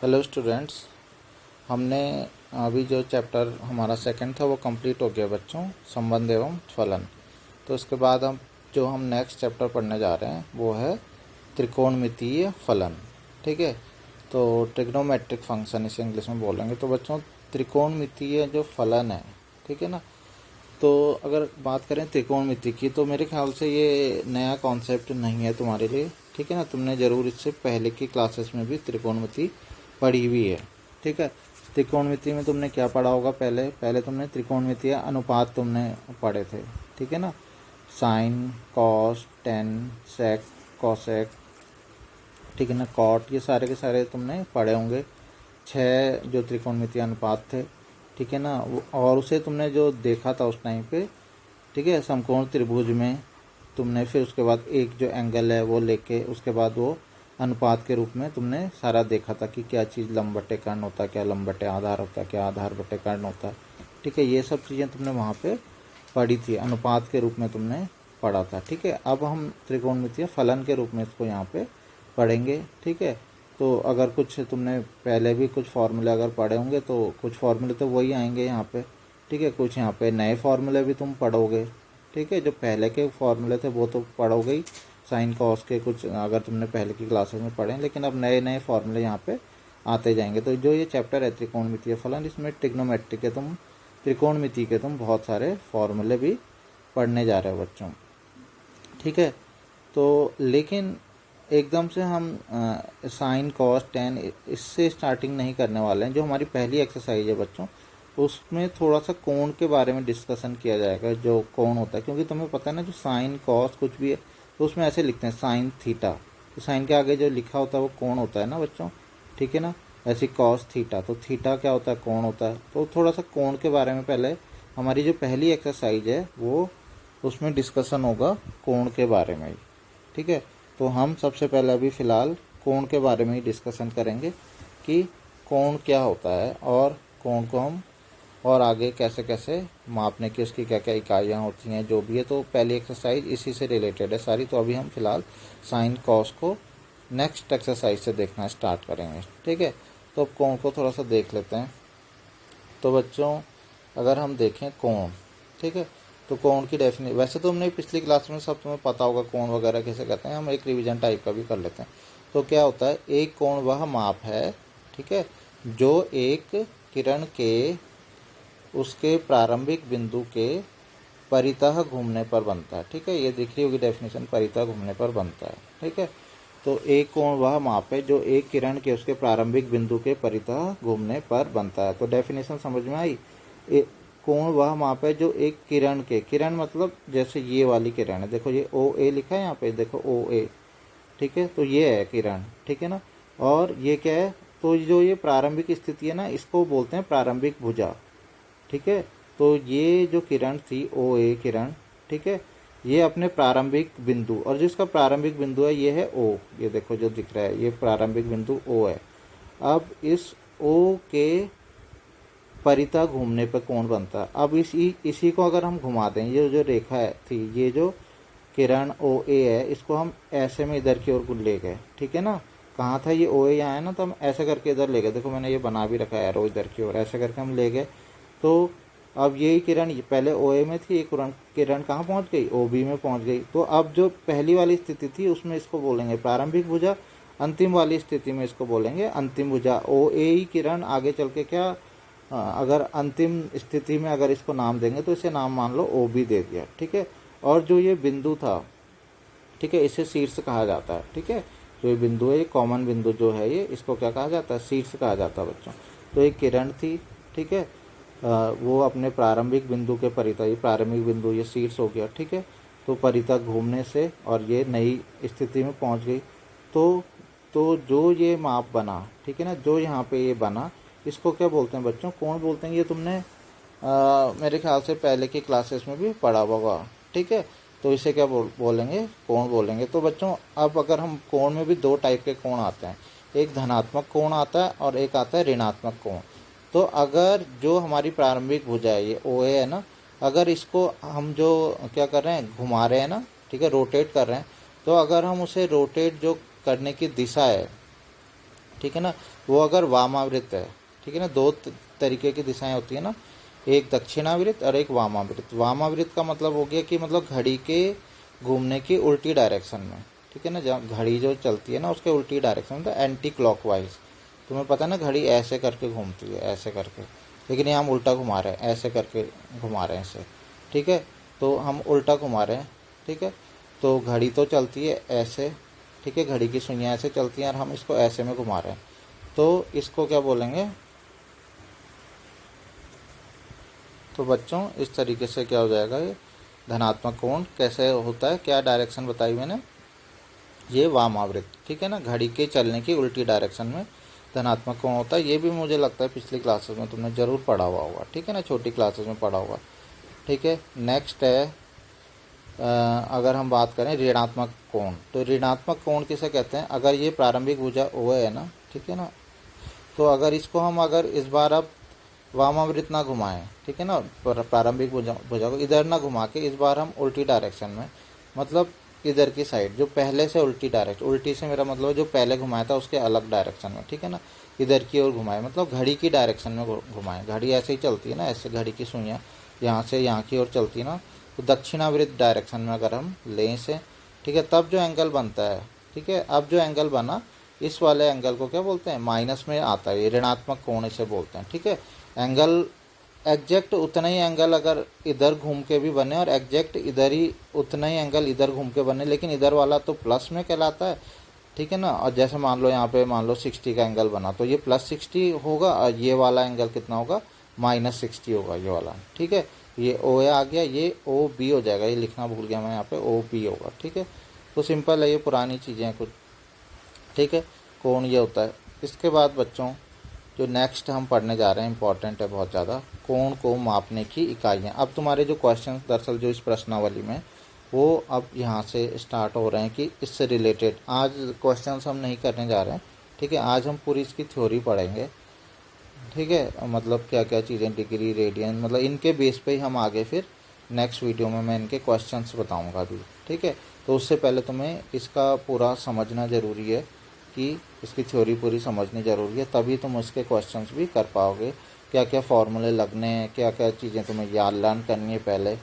Hello students, हमने अभी जो चैप्टर हमारा सेकंड था वो कंप्लीट हो गया बच्चों, संबंध एवं फलन। तो उसके बाद हम नेक्स्ट चैप्टर पढ़ने जा रहे हैं वो है त्रिकोणमितीय फलन। ठीक है, तो ट्रिग्नोमेट्रिक फंक्शन इसे इंग्लिश में बोलेंगे। तो बच्चों त्रिकोणमितीय जो फलन है, ठीक है ना, तो अगर बात करें त्रिकोणमिति की तो मेरे ख्याल से ये नया कॉन्सेप्ट नहीं है तुम्हारे लिए। ठीक है ना, तुमने ज़रूर इससे पहले की क्लासेस में भी त्रिकोणमिति पढ़ी हुई है। ठीक है, त्रिकोणमिति में तुमने क्या पढ़ा होगा? पहले तुमने त्रिकोणमितीय अनुपात तुमने पढ़े थे। ठीक है ना, साइन, कॉस, टेन, सेक, कॉसेक, ठीक है ना, कॉट, ये सारे के सारे तुमने पढ़े होंगे। 6 जो त्रिकोणमितीय अनुपात थे, ठीक है ना, और उसे तुमने जो देखा था उस टाइम पे, ठीक है, समकोण त्रिभुज में तुमने फिर उसके बाद एक जो एंगल है वो लेके उसके बाद वो अनुपात के रूप में तुमने सारा देखा था कि क्या चीज़ लंब बटे कर्ण होता है, क्या लंब बटे आधार होता है, क्या आधार बटे कर्ण होता है। ठीक है, ये सब चीज़ें तुमने वहाँ पे पढ़ी थी, अनुपात के रूप में तुमने पढ़ा था। ठीक है, अब हम त्रिकोणमितीय फलन के रूप में इसको यहाँ पे पढ़ेंगे। ठीक है, तो अगर कुछ तुमने पहले भी कुछ फार्मूले अगर पढ़े होंगे तो कुछ फार्मूले तो वही आएंगे यहाँ पे। ठीक है, कुछ यहाँ पे नए फार्मूले भी तुम पढ़ोगे। ठीक है, जो पहले के फार्मूले थे वो तो पढ़ोगे ही, साइन कॉस के कुछ अगर तुमने पहले की क्लासेस में पढ़े, लेकिन अब नए नए फार्मूले यहाँ पे आते जाएंगे। तो जो ये चैप्टर है त्रिकोणमितीय फलन, इसमें ट्रिग्नोमेट्री के तुम त्रिकोणमिति के तुम बहुत सारे फार्मूले भी पढ़ने जा रहे हो बच्चों। ठीक है, तो लेकिन एकदम से हम साइन कॉस टेन इससे स्टार्टिंग नहीं करने वाले हैं। जो हमारी पहली एक्सरसाइज है बच्चों, उसमें थोड़ा सा कोण के बारे में डिस्कशन किया जाएगा, जो कोण होता है। क्योंकि तुम्हें पता है ना, जो साइन कॉस कुछ भी है तो उसमें ऐसे लिखते हैं साइन थीटा, तो साइन के आगे जो लिखा होता है वो कोण होता है ना बच्चों। ठीक है ना, ऐसी कॉस थीटा, तो थीटा क्या होता है? कोण होता है। तो थोड़ा सा कोण के बारे में पहले हमारी जो पहली एक्सरसाइज है वो उसमें डिस्कशन होगा कोण के बारे में ही। ठीक है, तो हम सबसे पहले अभी फ़िलहाल कोण के बारे में ही डिस्कशन करेंगे कि कोण क्या होता है और कोण को हम और आगे कैसे कैसे मापने की, उसकी क्या क्या इकाइयाँ होती हैं, जो भी है। तो पहली एक्सरसाइज इसी से रिलेटेड है सारी। तो अभी हम फिलहाल साइन कॉस को नेक्स्ट एक्सरसाइज से देखना स्टार्ट करेंगे। ठीक है, तो अब कोण को थोड़ा सा देख लेते हैं। तो बच्चों अगर हम देखें कोण, ठीक है, तो कोण की डेफिनेशन वैसे तो हमने पिछली क्लास में सब तुम्हें पता होगा कोण वगैरह कैसे करते हैं। हम एक रिवीजन टाइप का भी कर लेते हैं। तो क्या होता है? एक कोण वह माप है, ठीक है, जो एक किरण के उसके प्रारंभिक बिंदु के परितः घूमने पर बनता है। ठीक है, ये दिख रही होगी डेफिनेशन, परितः घूमने पर बनता है। ठीक है, तो एक कोण वह माप है जो एक किरण के उसके प्रारंभिक बिंदु के परितः घूमने पर बनता है। तो डेफिनेशन समझ में आई? कोण वह माप है जो एक किरण के, किरण मतलब जैसे ये वाली किरण है, देखो ये ओ ए लिखा है यहाँ पे, देखो ओ ए। ठीक है, तो ये है किरण। ठीक है ना, और ये क्या है? तो जो ये प्रारंभिक स्थिति है ना, इसको बोलते हैं प्रारंभिक भुजा। ठीक है, तो ये जो किरण थी ओ ए किरण, ठीक है, ये अपने प्रारंभिक बिंदु, और जिसका प्रारंभिक बिंदु है ये है ओ, ये देखो जो दिख रहा है ये प्रारंभिक बिंदु ओ है। अब इस ओ के परितः घूमने पर कोण बनता है। अब इसी को अगर हम घुमा दें, ये जो रेखा है थी, ये जो किरण ओ ए है, इसको हम ऐसे में इधर की ओर ले गए। ठीक है ना, कहाँ था ये ओ ए? यहाँ है ना, तो हम ऐसे करके इधर ले गए। देखो मैंने ये बना भी रखा है एरो, इधर की ओर ऐसे करके हम ले गए। तो अब यही किरण पहले ओ ए में थी, एक किरण कहाँ पहुँच गई? ओ बी में पहुँच गई। तो अब जो पहली वाली स्थिति थी उसमें इसको बोलेंगे प्रारंभिक भुजा, अंतिम वाली स्थिति में इसको बोलेंगे अंतिम भुजा। ओ ए ही किरण आगे चल के क्या, अगर अंतिम स्थिति में अगर इसको नाम देंगे तो इसे नाम मान लो ओ बी दे दिया। ठीक है, और जो ये बिंदु था, ठीक है, इसे शीर्ष कहा जाता है। ठीक है, जो ये बिंदु है, ये कॉमन बिंदु जो है, ये इसको क्या कहा जाता है? शीर्ष कहा जाता है बच्चों। तो एक किरण थी, ठीक है, वो अपने प्रारंभिक बिंदु के परितः, ये प्रारंभिक बिंदु ये शीर्ष हो गया। ठीक है, तो परितः घूमने से और ये नई स्थिति में पहुंच गई। तो जो ये माप बना, ठीक है ना, जो यहाँ पे ये बना, इसको क्या बोलते हैं बच्चों? कोण बोलते हैं। ये तुमने मेरे ख्याल से पहले की क्लासेस में भी पढ़ा होगा। ठीक है, तो इसे क्या बोलेंगे? कोण बोलेंगे। तो बच्चों अब अगर हम कोण में भी दो टाइप के कोण आते हैं, एक धनात्मक कोण आता है और एक आता है ऋणात्मक कोण। तो अगर जो हमारी प्रारंभिक भुजा है ये ओ ए है ना, अगर इसको हम जो क्या कर रहे हैं, घुमा रहे हैं ना, ठीक है, रोटेट कर रहे हैं, तो अगर हम उसे रोटेट जो करने की दिशा है, ठीक है ना, वो अगर वामावृत है, ठीक है ना, दो तरीके की दिशाएं होती है ना, एक दक्षिणावृत और एक वामावृत। वामावृत का मतलब हो गया कि मतलब घड़ी के घूमने की उल्टी डायरेक्शन में, ठीक है ना, जब घड़ी जो चलती है ना उसके उल्टी डायरेक्शन में, तो एंटी क्लॉकवाइज। तुम्हें पता है ना घड़ी ऐसे करके घूमती है, ऐसे करके, लेकिन यहाँ हम उल्टा घुमा रहे हैं, ऐसे करके घुमा रहे हैं इसे, ठीक है, तो हम उल्टा घुमा रहे हैं, ठीक है। तो घड़ी तो चलती है ऐसे, ठीक है, घड़ी की सुइयाँ ऐसे चलती हैं और हम इसको ऐसे में घुमा रहे हैं, तो इसको क्या बोलेंगे। तो बच्चों इस तरीके से क्या हो जाएगा, ये धनात्मक कोण कैसे होता है, क्या डायरेक्शन बताई मैंने, ये वामावृत, ठीक है ना, घड़ी के चलने की उल्टी डायरेक्शन में धनात्मक कोण होता है। ये भी मुझे लगता है पिछली क्लासेस में तुमने ज़रूर पढ़ा हुआ होगा, ठीक है ना, छोटी क्लासेस में पढ़ा होगा, ठीक है। नेक्स्ट है अगर हम बात करें ऋणात्मक कोण, तो ऋणात्मक कोण किसे कहते हैं, अगर ये प्रारंभिक भुजा ओ है ना, ठीक है ना, तो अगर इसको हम अगर इस बार अब वामावृत ना घुमाएं, ठीक है ना, प्रारंभिक भुजा को इधर ना घुमा के इस बार हम उल्टी डायरेक्शन में, मतलब इधर की साइड जो पहले से उल्टी डायरेक्शन, उल्टी से मेरा मतलब जो पहले घुमाया था उसके अलग डायरेक्शन में, ठीक है ना, इधर की ओर घुमाए, मतलब घड़ी की डायरेक्शन में घुमाएं। घड़ी ऐसे ही चलती है ना, ऐसे घड़ी की सुइयाँ यहाँ से यहाँ की ओर चलती है ना, तो दक्षिणावृत डायरेक्शन में अगर हम लें इसे, ठीक है, तब जो एंगल बनता है, ठीक है, अब जो एंगल बना इस वाले एंगल को क्या बोलते हैं, माइनस में आता है, ये ऋणात्मक कोण इसे बोलते हैं, ठीक है। एंगल एग्जैक्ट उतना ही एंगल अगर इधर घूम के भी बने और एग्जैक्ट इधर ही उतना ही एंगल इधर घूम के बने, लेकिन इधर वाला तो प्लस में कहलाता है, ठीक है ना। और जैसे मान लो यहाँ पे मान लो 60 का एंगल बना, तो ये +60 होगा और ये वाला एंगल कितना होगा, -60 होगा ये वाला, ठीक है। ये ओ ए आ गया, ये ओ बी हो जाएगा, ये लिखना भूल गया मैं, यहाँ पे ओ बी होगा, ठीक है। तो सिंपल है, ये पुरानी चीज़ें हैं कुछ, ठीक है, कोण ये होता है। इसके बाद बच्चों जो नेक्स्ट हम पढ़ने जा रहे हैं इंपॉर्टेंट है बहुत ज़्यादा, कोण को मापने की इकाइयाँ। अब तुम्हारे जो क्वेश्चन दरअसल जो इस प्रश्नावली में वो अब यहाँ से स्टार्ट हो रहे हैं कि इससे रिलेटेड आज क्वेश्चंस हम नहीं करने जा रहे हैं, ठीक है। आज हम पूरी इसकी थ्योरी पढ़ेंगे, ठीक है, मतलब क्या क्या चीज़ें, डिग्री, रेडियन, मतलब इनके बेस पे ही हम आगे फिर नेक्स्ट वीडियो में मैं इनके क्वेश्चंस बताऊंगा अभी, ठीक है। तो उससे पहले तुम्हें इसका पूरा समझना ज़रूरी है कि इसकी थ्योरी पूरी समझनी ज़रूरी है, तभी तुम इसके क्वेश्चंस भी कर पाओगे। क्या क्या फॉर्मूले लगने हैं, क्या क्या चीज़ें तुम्हें याद लर्न करनी है पहले,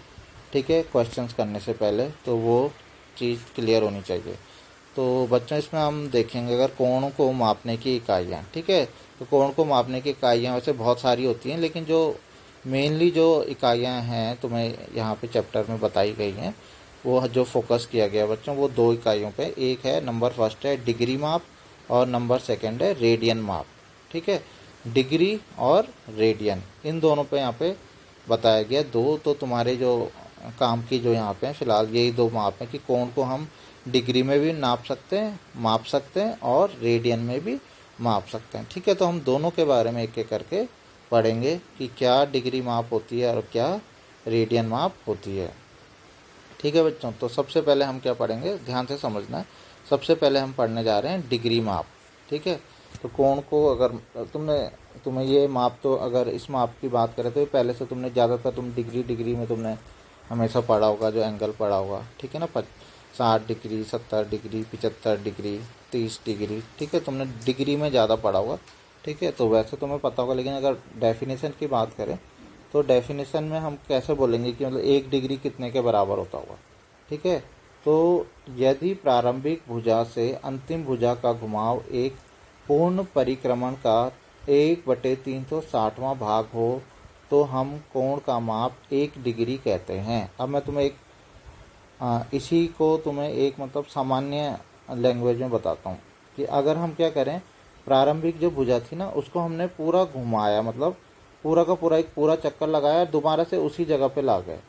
ठीक है, क्वेश्चंस करने से पहले, तो वो चीज़ क्लियर होनी चाहिए। तो बच्चों इसमें हम देखेंगे अगर कोण को मापने की इकाइयाँ, ठीक है, तो कोण को मापने की इकाइयाँ वैसे बहुत सारी होती हैं, लेकिन जो मेनली जो इकाइयाँ हैं तुम्हें यहाँ पे चैप्टर में बताई गई हैं, वो जो फोकस किया गया बच्चों वो 2 इकाइयों पे, एक है नंबर फर्स्ट है डिग्री माप और नंबर सेकंड है रेडियन माप, ठीक है। डिग्री और रेडियन इन दोनों पे यहाँ पे बताया गया। दो तो तुम्हारे जो काम की जो यहाँ पे फ़िलहाल यही 2 माप हैं कि कोण को हम डिग्री में भी नाप सकते हैं, माप सकते हैं, और रेडियन में भी माप सकते हैं, ठीक है। तो हम दोनों के बारे में एक एक करके पढ़ेंगे कि क्या डिग्री माप होती है और क्या रेडियन माप होती है, ठीक है बच्चों। तो सबसे पहले हम क्या पढ़ेंगे, ध्यान से समझना है। सबसे पहले हम पढ़ने जा रहे हैं डिग्री माप, ठीक है। तो कोण को अगर तुम्हें ये माप, तो अगर इस माप की बात करें तो पहले से तुमने ज़्यादातर तुम डिग्री में तुमने हमेशा पढ़ा होगा, जो एंगल पढ़ा होगा, ठीक है ना, 60 डिग्री, 70 डिग्री, 75 डिग्री, 30 डिग्री, ठीक है, तुमने डिग्री में ज़्यादा पढ़ा होगा, ठीक है। तो वैसे तुम्हें पता होगा, लेकिन अगर डेफिनेशन की बात करें तो डेफिनेशन में हम कैसे बोलेंगे कि मतलब 1 डिग्री कितने के बराबर होता होगा, ठीक है। तो यदि प्रारंभिक भुजा से अंतिम भुजा का घुमाव एक पूर्ण परिक्रमण का 1/360वां भाग हो तो हम कोण का माप 1 डिग्री कहते हैं। अब मैं तुम्हें इसी को तुम्हें एक मतलब सामान्य लैंग्वेज में बताता हूँ कि अगर हम क्या करें, प्रारंभिक जो भुजा थी ना उसको हमने पूरा घुमाया, मतलब पूरा का पूरा एक पूरा चक्कर लगाया, दोबारा से उसी जगह पे ला गए,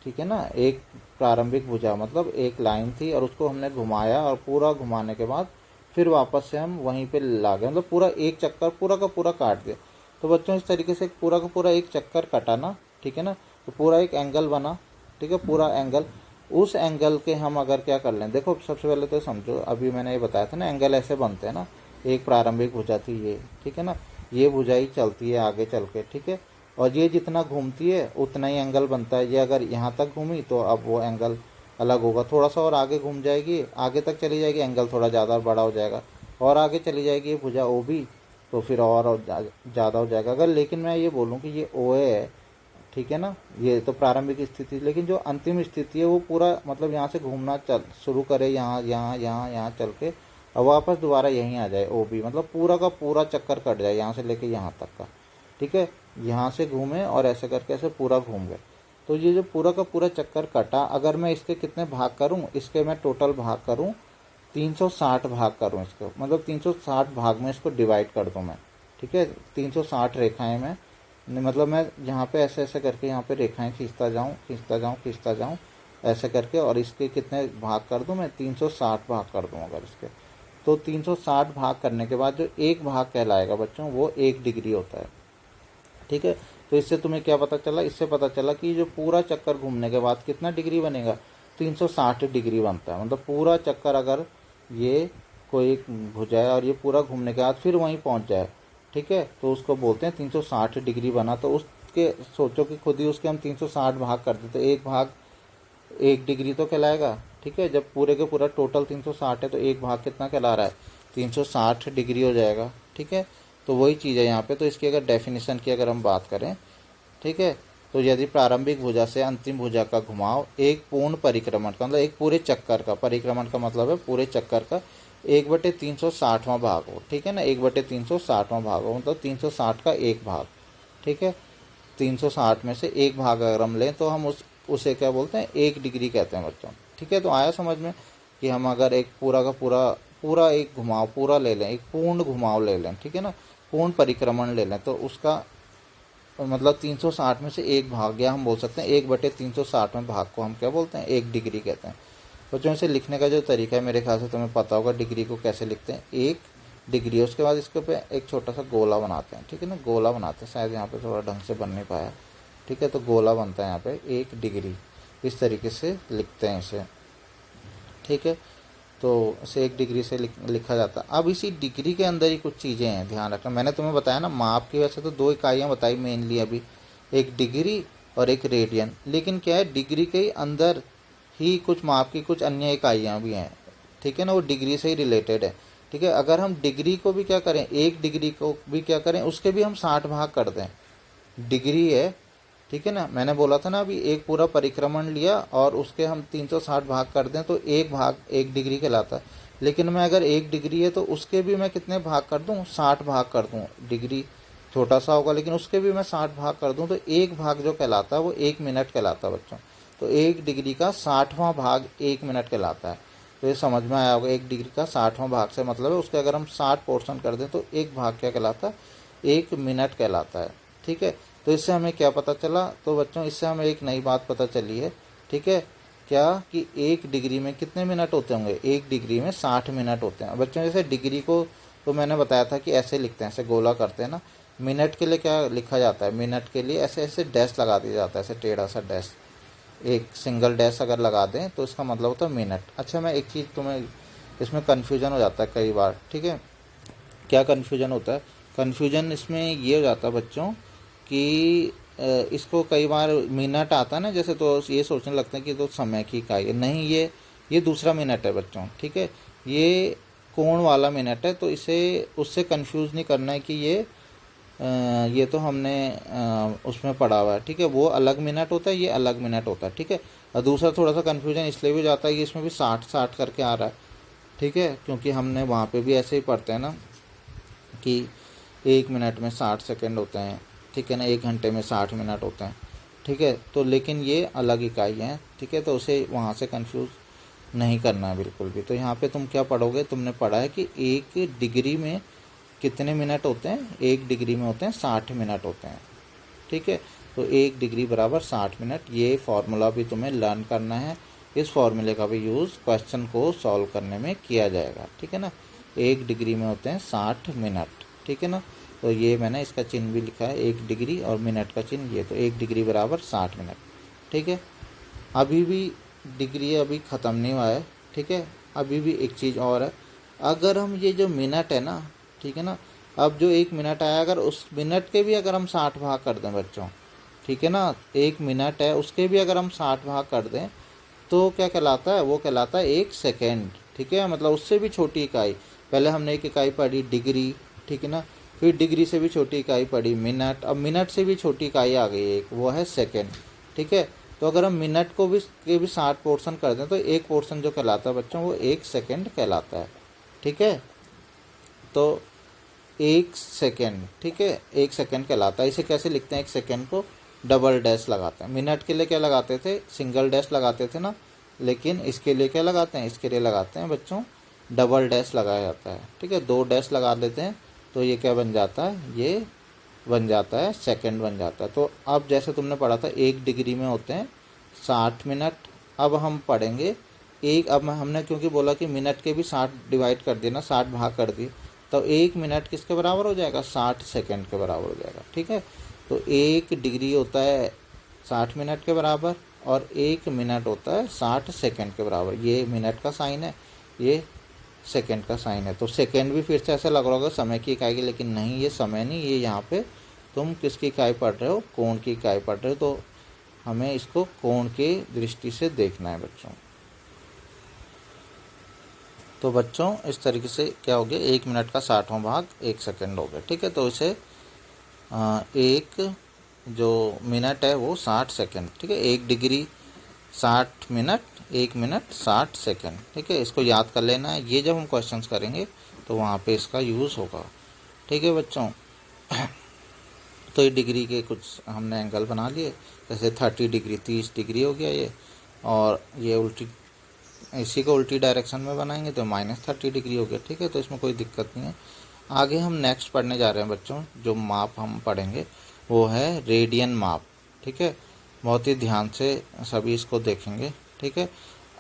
ठीक है ना। एक प्रारंभिक भुजा मतलब एक लाइन थी और उसको हमने घुमाया और पूरा घुमाने के बाद फिर वापस से हम वहीं पे ला गए, मतलब पूरा एक चक्कर पूरा का पूरा काट दिया। तो बच्चों इस तरीके से पूरा का पूरा एक चक्कर कटा ना, ठीक है ना, तो पूरा एक एंगल बना, ठीक है, पूरा एंगल। उस एंगल के हम अगर क्या कर लें, देखो सबसे पहले तो समझो, अभी मैंने ये बताया था ना एंगल ऐसे बनते हैं ना, एक प्रारंभिक भुजा थी ये, ठीक है ना, ये भुजा ही चलती है आगे चल के, ठीक है, और ये जितना घूमती है उतना ही एंगल बनता है। ये अगर यहाँ तक घूमी तो अब वो एंगल अलग होगा, थोड़ा सा और आगे घूम जाएगी, आगे तक चली जाएगी, एंगल थोड़ा ज़्यादा बड़ा हो जाएगा, और आगे चली जाएगी ये भुजा ओ बी तो फिर और ज़्यादा हो जाएगा। अगर लेकिन मैं ये बोलूँ कि ये ओ ए है, ठीक है ना, ये तो प्रारंभिक स्थिति, लेकिन जो अंतिम स्थिति है वो पूरा मतलब यहाँ से घूमना चल शुरू करे, यहाँ यहाँ यहाँ यहाँ चल के और वापस दोबारा यहीं आ जाए ओ बी, मतलब पूरा का पूरा चक्कर कट जाए यहाँ से लेके यहाँ तक का, ठीक है। यहाँ से घूमे और ऐसे करके ऐसे पूरा घूम गए। तो ये जो पूरा का पूरा चक्कर कटा, अगर मैं इसके कितने भाग करूँ, इसके मैं टोटल भाग करूँ 360 भाग करूँ इसको, मतलब 360 भाग में इसको डिवाइड कर दूँ मैं, ठीक है। 360 रेखाएं में मतलब मैं यहाँ पे ऐसे ऐसे करके यहाँ पे रेखाएं खींचता जाऊँ खींचता जाऊँ खींचता जाऊँ ऐसे करके, और इसके कितने भाग कर दूँ मैं 360 भाग कर दूँ अगर इसके। तो 360 भाग करने के बाद जो एक भाग कहलाएगा बच्चों वो 1 डिग्री होता है, ठीक है। तो इससे तुम्हें क्या पता चला, इससे पता चला कि जो पूरा चक्कर घूमने के बाद कितना डिग्री बनेगा, 360 डिग्री बनता है। मतलब पूरा चक्कर अगर ये कोई भुजा है और ये पूरा घूमने के बाद फिर वहीं पहुंच जाए, ठीक है, तो उसको बोलते हैं 360 डिग्री बना। तो उसके सोचो कि खुद ही उसके हम 360 भाग कर दें तो एक भाग 1 डिग्री तो कहलाएगा, ठीक है। जब पूरे के पूरा टोटल 360 है तो एक भाग कितना कहला रहा है, 360 डिग्री हो जाएगा, ठीक है। तो वही चीज़ है यहाँ पे। तो इसकी अगर डेफिनेशन की अगर हम बात करें, ठीक है, तो यदि प्रारंभिक भुजा से अंतिम भुजा का घुमाव एक पूर्ण परिक्रमण का, मतलब एक पूरे चक्कर का, परिक्रमण का मतलब है पूरे चक्कर का 1/360वां भाग हो, ठीक है ना, 1/360वां भाग हो, मतलब 360 का एक भाग, ठीक है। 360 में से एक भाग अगर हम लें तो हम उसे क्या बोलते हैं, 1 डिग्री कहते हैं बच्चों, ठीक है। तो आया समझ में कि हम अगर एक पूरा का पूरा एक घुमाव पूरा ले लें, एक पूर्ण घुमाव ले लें, ठीक है ना, पूर्ण परिक्रमण ले लें, तो उसका मतलब 360 में से एक भाग, या हम बोल सकते हैं 1/360वें भाग को हम क्या बोलते हैं, 1 डिग्री कहते हैं। बच्चों इसे लिखने का जो तरीका है मेरे ख्याल से तुम्हें पता होगा, डिग्री को कैसे लिखते हैं, 1 डिग्री। उसके बाद इसके पे एक छोटा सा गोला बनाते हैं, ठीक है ना, गोला बनाते हैं, शायद यहाँ पे थोड़ा ढंग से बन नहीं पाया, ठीक है। तो गोला बनता है यहाँ पे 1 डिग्री, इस तरीके से लिखते हैं इसे, ठीक है। तो इसे 1 डिग्री से लिखा जाता है। अब इसी डिग्री के अंदर ही कुछ चीज़ें हैं, ध्यान रखना। मैंने तुम्हें बताया ना माप की वैसे तो 2 इकाइयाँ बताई मेनली अभी, एक डिग्री और एक रेडियन, लेकिन क्या है डिग्री के अंदर ही कुछ माप की कुछ अन्य इकाइयाँ भी हैं, ठीक है ना, वो डिग्री से ही रिलेटेड है, ठीक है। अगर हम डिग्री को भी क्या करें, 1 डिग्री को भी क्या करें, उसके भी हम 60 भाग कर दें, डिग्री है, ठीक है ना। मैंने बोला था ना अभी, एक पूरा परिक्रमण लिया और उसके हम 360 भाग कर दें तो एक भाग 1 डिग्री कहलाता है। लेकिन मैं अगर 1 डिग्री है तो उसके भी मैं कितने भाग कर दूं, 60 भाग कर दूं। डिग्री छोटा सा होगा लेकिन उसके भी मैं 60 भाग कर दूं तो एक भाग जो कहलाता है वो 1 मिनट कहलाता है बच्चों। तो 1 डिग्री का 60वां भाग 1 मिनट कहलाता है। तो ये समझ में आया होगा, 1 डिग्री का 60वां भाग से मतलब है उसके अगर हम 60 पोर्शन कर दें तो एक भाग क्या कहलाता है, 1 मिनट कहलाता है, ठीक है। तो इससे हमें क्या पता चला, तो बच्चों इससे हमें एक नई बात पता चली है, ठीक है, क्या कि 1 डिग्री में कितने मिनट होते होंगे, 1 डिग्री में 60 मिनट होते हैं बच्चों। जैसे डिग्री को तो मैंने बताया था कि ऐसे लिखते हैं, ऐसे गोला करते हैं ना। मिनट के लिए क्या लिखा जाता है, मिनट के लिए ऐसे ऐसे डैश लगा दिया जाता है, ऐसे टेढ़ा सा डैश, एक सिंगल डैश अगर लगा दें तो इसका मतलब होता है मिनट। अच्छा मैं एक चीज़ तुम्हें, इसमें कन्फ्यूजन हो जाता है कई बार, ठीक है। क्या कन्फ्यूजन होता है, कन्फ्यूजन इसमें ये हो जाता है बच्चों कि इसको कई बार मिनट आता है ना जैसे, तो ये सोचने लगते हैं कि तो समय की इकाई है, नहीं ये दूसरा मिनट है बच्चों, ठीक है, ये कोण वाला मिनट है। तो इसे उससे कंफ्यूज नहीं करना है कि ये तो हमने उसमें पढ़ा हुआ है, ठीक है, वो अलग मिनट होता है, ये अलग मिनट होता है, ठीक है। और दूसरा थोड़ा सा कन्फ्यूजन इसलिए भी जाता है कि इसमें भी 60 करके आ रहा है, ठीक है, क्योंकि हमने वहाँ पे भी ऐसे ही पढ़ते हैं ना कि 1 मिनट में 60 सेकेंड होते हैं, ठीक है ना, 1 घंटे में 60 मिनट होते हैं, ठीक है। तो लेकिन ये अलग इकाई हैं, ठीक है, तो उसे वहाँ से कंफ्यूज नहीं करना है बिल्कुल भी। तो यहाँ पे तुम क्या पढ़ोगे, तुमने पढ़ा है कि 1 डिग्री में कितने मिनट होते हैं, 1 डिग्री में होते हैं 60 मिनट होते हैं, ठीक है। तो 1 डिग्री बराबर 60 मिनट, ये फार्मूला भी तुम्हें लर्न करना है। इस फार्मूले का भी यूज़ क्वेश्चन को सॉल्व करने में किया जाएगा, ठीक है ना। 1 डिग्री में होते हैं 60 मिनट, ठीक है ना। तो ये मैंने इसका चिन्ह भी लिखा है, 1 डिग्री और मिनट का चिन्ह ये, तो 1 डिग्री बराबर 60 मिनट, ठीक है। अभी भी डिग्री अभी ख़त्म नहीं हुआ है, ठीक है, अभी भी एक चीज़ और है। अगर हम ये जो मिनट है ना, ठीक है ना, अब जो 1 मिनट आया अगर उस मिनट के भी अगर हम 60 भाग कर दें बच्चों, ठीक है ना, 1 मिनट है उसके भी अगर हम 60 भाग कर दें तो क्या कहलाता है, वो कहलाता है 1 सेकेंड, ठीक है, मतलब उससे भी छोटी इकाई। पहले हमने एक इकाई पढ़ी डिग्री, ठीक है ना, फिर डिग्री से भी छोटी इकाई पढ़ी मिनट, अब मिनट से भी छोटी इकाई आ गई एक, वो है सेकेंड, ठीक है। तो अगर हम मिनट को भी के भी 60 पोर्शन कर दें तो एक पोर्शन जो कहलाता है बच्चों वो 1 सेकेंड कहलाता है, ठीक है। तो 1 सेकेंड, ठीक है, 1 सेकेंड कहलाता है। इसे कैसे लिखते हैं, 1 सेकेंड को डबल डैश लगाते हैं। मिनट के लिए क्या लगाते थे, सिंगल डैश लगाते थे ना, लेकिन इसके लिए क्या लगाते हैं, इसके लिए लगाते हैं बच्चों डबल डैश लगाया जाता है, ठीक है। 2 डैश लगा देते हैं तो ये क्या बन जाता है, ये बन जाता है सेकंड बन जाता है। तो अब जैसे तुमने पढ़ा था 1 डिग्री में होते हैं 60 मिनट, अब हम पढ़ेंगे एक, अब हमने क्योंकि बोला कि मिनट के भी 60 डिवाइड कर दिए ना, 60 भाग कर दिए, तो 1 मिनट किसके बराबर हो जाएगा, 60 सेकंड के बराबर हो जाएगा, ठीक है। तो 1 डिग्री होता है 60 मिनट के बराबर और 1 मिनट होता है 60 सेकंड के बराबर। ये मिनट का साइन है, ये सेकंड का साइन है। तो सेकंड भी फिर से ऐसा लग रहा होगा समय की इकाई की, लेकिन नहीं, ये समय नहीं, ये यहाँ पे तुम किसकी इकाई पढ़ रहे हो, कोण की इकाई पढ़ रहे हो। तो हमें इसको कोण के दृष्टि से देखना है बच्चों। तो बच्चों इस तरीके से क्या हो गया, 1 मिनट का 60वां भाग 1 सेकंड हो गया, ठीक है। तो इसे एक जो मिनट है वो 60 सेकंड, ठीक है। 1 डिग्री 60 मिनट, 1 मिनट 60 सेकंड, ठीक है। इसको याद कर लेना है, ये जब हम क्वेश्चंस करेंगे तो वहाँ पे इसका यूज़ होगा, ठीक है बच्चों। तो ये डिग्री के कुछ हमने एंगल बना लिए, जैसे 30 डिग्री 30 डिग्री हो गया ये, और ये उल्टी, इसी को उल्टी डायरेक्शन में बनाएंगे तो -30 डिग्री हो गया, ठीक है। तो इसमें कोई दिक्कत नहीं है। आगे हम नेक्स्ट पढ़ने जा रहे हैं बच्चों, जो माप हम पढ़ेंगे वो है रेडियन माप, ठीक है। बहुत ही ध्यान से सभी इसको देखेंगे, ठीक है।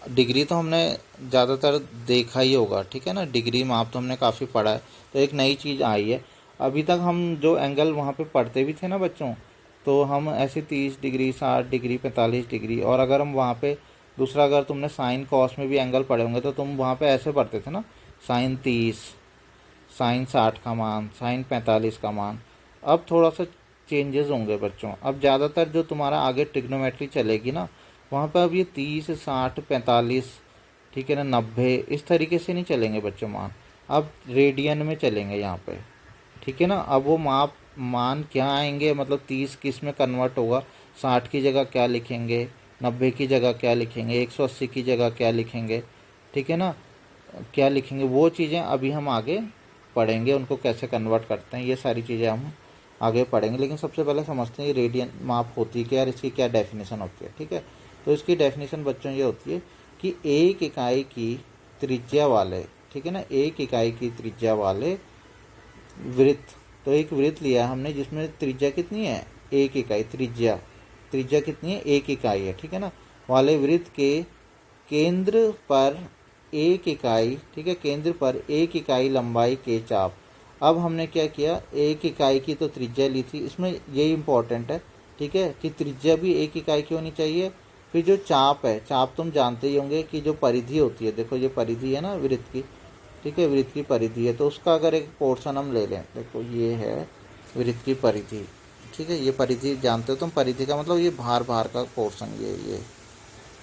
डिग्री तो हमने ज़्यादातर देखा ही होगा, ठीक है ना, डिग्री माप तो हमने काफ़ी पढ़ा है। तो एक नई चीज़ आई है, अभी तक हम जो एंगल वहाँ पे पढ़ते भी थे ना बच्चों, तो हम ऐसे 30 डिग्री 60 डिग्री 45 डिग्री, और अगर हम वहाँ पे दूसरा, अगर तुमने साइन कॉस में भी एंगल पढ़े होंगे तो तुम वहाँ पे ऐसे पढ़ते थे ना, साइन 30, साइन 60 का मान, साइन 45 का मान। अब थोड़ा सा चेंजेस होंगे बच्चों, अब ज़्यादातर जो तुम्हारा आगे ट्रिग्नोमेट्री चलेगी ना, वहाँ पर अब ये 30 60 45, ठीक है ना, 90 इस तरीके से नहीं चलेंगे बच्चों मान, अब रेडियन में चलेंगे यहाँ पे, ठीक है ना। अब वो मान क्या आएंगे, मतलब 30 किस में कन्वर्ट होगा, 60 की जगह क्या लिखेंगे, 90 की जगह क्या लिखेंगे, 180 की जगह क्या लिखेंगे, ठीक है ना, क्या लिखेंगे, वो चीज़ें अभी हम आगे पढ़ेंगे, उनको कैसे कन्वर्ट करते हैं, ये सारी चीज़ें हम आगे पढ़ेंगे। लेकिन सबसे पहले समझते हैं ये रेडियन माप होती क्या है, इसकी क्या डेफिनेशन होती है, ठीक है। तो इसकी डेफिनेशन बच्चों ये होती है कि एक इकाई की त्रिज्या वाले, ठीक है ना, एक इकाई की त्रिज्या वाले वृत्त, तो एक वृत्त लिया हमने जिसमें त्रिज्या कितनी है, 1 इकाई, त्रिज्या कितनी है, 1 इकाई है, ठीक है ना, वाले वृत्त के केंद्र पर 1 इकाई, ठीक है, केंद्र पर 1 इकाई लंबाई के चाप। अब हमने क्या किया, 1 इकाई की तो त्रिज्या ली थी, इसमें ये इम्पोर्टेंट है, ठीक है, कि त्रिज्या भी 1 इकाई की होनी चाहिए। फिर जो चाप है, चाप तुम जानते ही होंगे कि जो परिधि होती है, देखो ये परिधि है ना वृत्त की, ठीक है, वृत्त की परिधि है, तो उसका अगर एक पोर्शन हम ले लें, देखो ये है वृत्त की परिधि, ठीक है, ये परिधि जानते हो तुम, परिधि का मतलब ये बाहर का पोर्शन, ये